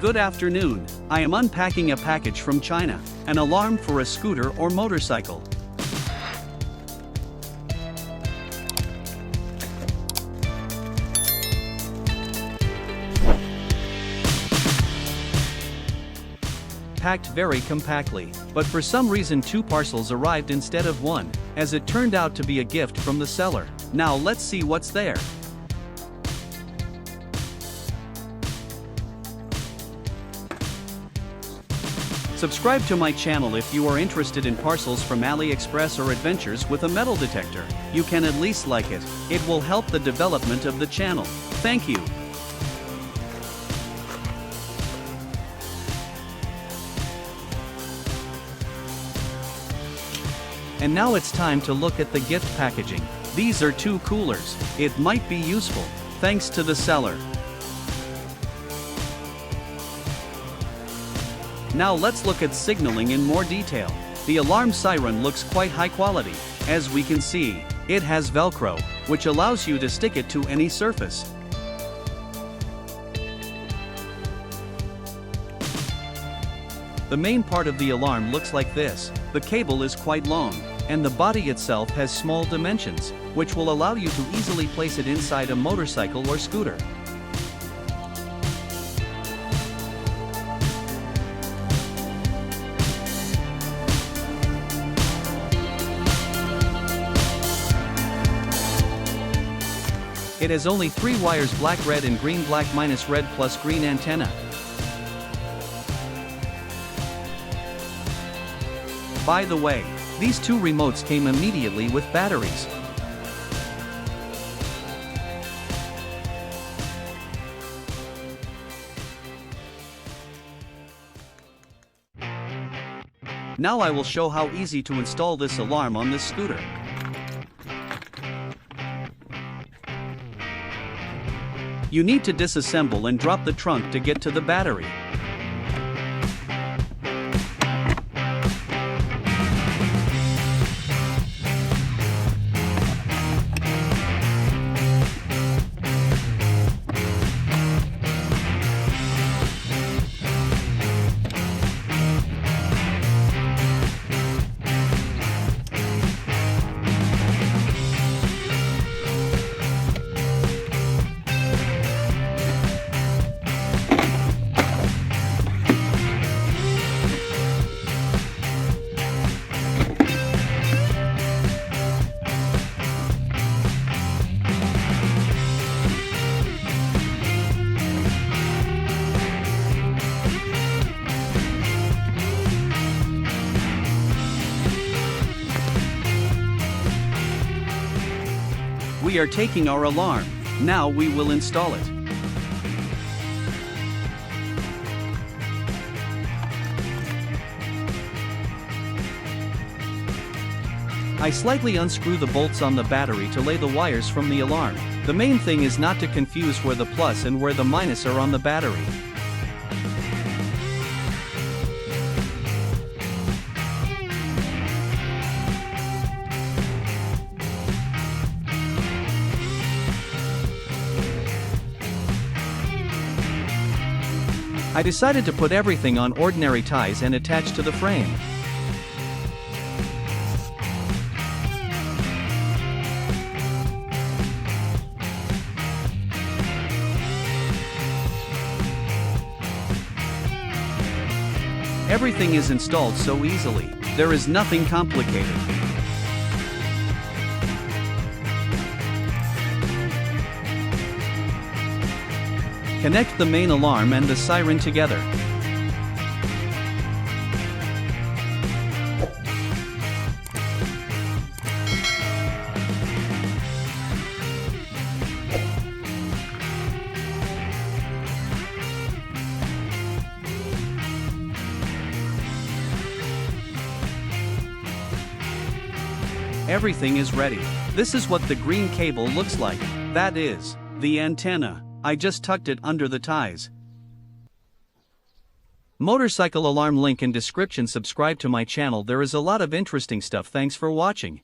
Good afternoon, I am unpacking a package from China, an alarm for a scooter or motorcycle. Packed very compactly, but for some reason 2 parcels arrived instead of 1, as it turned out to be a gift from the seller. Now let's see what's there. Subscribe to my channel if you are interested in parcels from AliExpress or adventures with a metal detector. You can at least like it. It will help the development of the channel. Thank you. And now it's time to look at the gift packaging. These are 2 coolers. It might be useful, thanks to the seller. Now let's look at signaling in more detail. The alarm siren looks quite high quality. As we can see, it has Velcro, which allows you to stick it to any surface. The main part of the alarm looks like this. The cable is quite long, and the body itself has small dimensions, which will allow you to easily place it inside a motorcycle or scooter. It has only 3 wires, black, red and green, black minus red plus green antenna. By the way, these 2 remotes came immediately with batteries. Now I will show how easy to install this alarm on this scooter. You need to disassemble and drop the trunk to get to the battery. We are taking our alarm. Now we will install it. I slightly unscrew the bolts on the battery to lay the wires from the alarm. The main thing is not to confuse where the plus and where the minus are on the battery. I decided to put everything on ordinary ties and attach to the frame. Everything is installed so easily. There is nothing complicated. Connect the main alarm and the siren together. Everything is ready. This is what the green cable looks like. That is the antenna. I just tucked it under the ties. Motorcycle alarm link in description. Subscribe to my channel. There is a lot of interesting stuff. Thanks for watching.